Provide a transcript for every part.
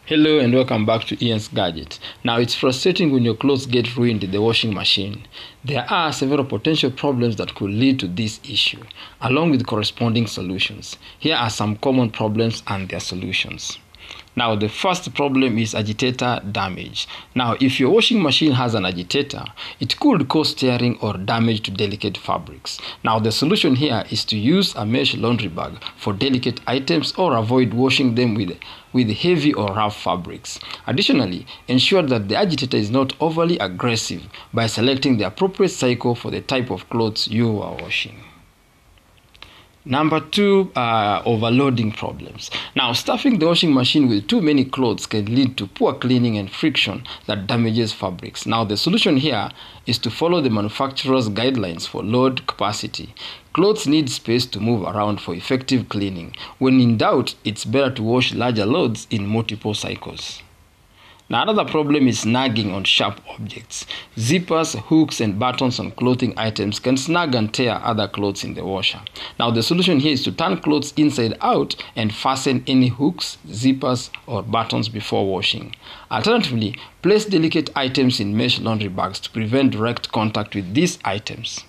Hello and welcome back to Ian's Gadget. Now, it's frustrating when your clothes get ruined in the washing machine. There are several potential problems that could lead to this issue, along with corresponding solutions. Here are some common problems and their solutions. Now, the first problem is agitator damage. Now, if your washing machine has an agitator, it could cause tearing or damage to delicate fabrics. Now, the solution here is to use a mesh laundry bag for delicate items or avoid washing them with heavy or rough fabrics. Additionally, ensure that the agitator is not overly aggressive by selecting the appropriate cycle for the type of clothes you are washing. Number two, overloading problems. Now, stuffing the washing machine with too many clothes can lead to poor cleaning and friction that damages fabrics. Now, the solution here is to follow the manufacturer's guidelines for load capacity. Clothes need space to move around for effective cleaning. When in doubt, it's better to wash larger loads in multiple cycles. Now, another problem is snagging on sharp objects. Zippers, hooks, and buttons on clothing items can snag and tear other clothes in the washer. Now, the solution here is to turn clothes inside out and fasten any hooks, zippers, or buttons before washing. Alternatively, place delicate items in mesh laundry bags to prevent direct contact with these items.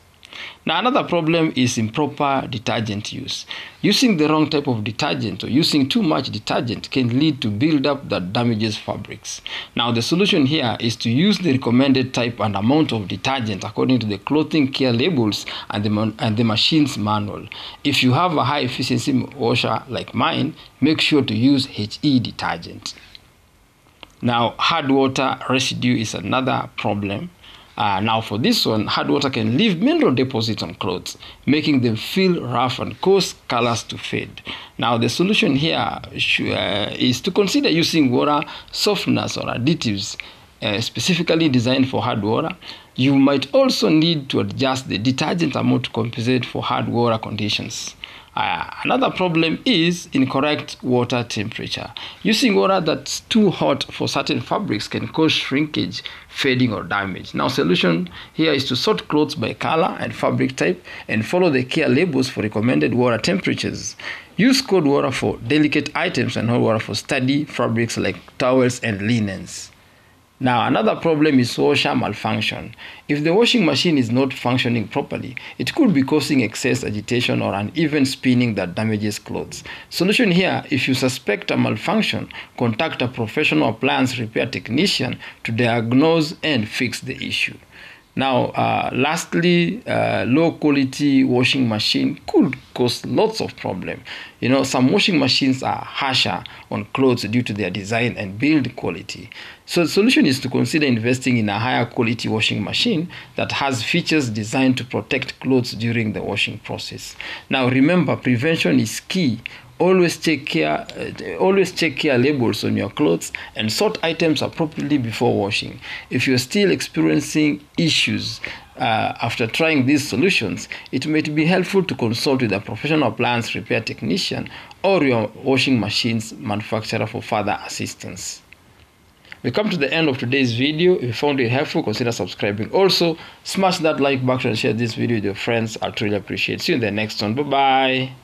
Now, another problem is improper detergent use. Using the wrong type of detergent or using too much detergent can lead to buildup that damages fabrics. Now, the solution here is to use the recommended type and amount of detergent according to the clothing care labels and the machine's manual. If you have a high efficiency washer like mine, make sure to use HE detergent. Now, hard water residue is another problem. Now, for this one, hard water can leave mineral deposits on clothes, making them feel rough and cause colors to fade. Now, the solution here is to consider using water softeners or additives specifically designed for hard water. You might also need to adjust the detergent amount to compensate for hard water conditions. Another problem is incorrect water temperature. Using water that's too hot for certain fabrics can cause shrinkage, fading, or damage. Now, solution here is to sort clothes by color and fabric type and follow the care labels for recommended water temperatures. Use cold water for delicate items and hot water for sturdy fabrics like towels and linens. Now, another problem is washer malfunction. If the washing machine is not functioning properly, it could be causing excess agitation or uneven spinning that damages clothes. Solution here, if you suspect a malfunction, contact a professional appliance repair technician to diagnose and fix the issue. Now, lastly, low quality washing machine could cause lots of problems. Some washing machines are harsher on clothes due to their design and build quality. So the solution is to consider investing in a higher quality washing machine that has features designed to protect clothes during the washing process. Now, remember, prevention is key. Always check care labels on your clothes and sort items appropriately before washing. If you're still experiencing issues after trying these solutions, it might be helpful to consult with a professional appliance repair technician or your washing machine's manufacturer for further assistance. We come to the end of today's video. If you found it helpful, consider subscribing. Also, smash that like button and share this video with your friends. I'll truly appreciate it. See you in the next one. Bye-bye.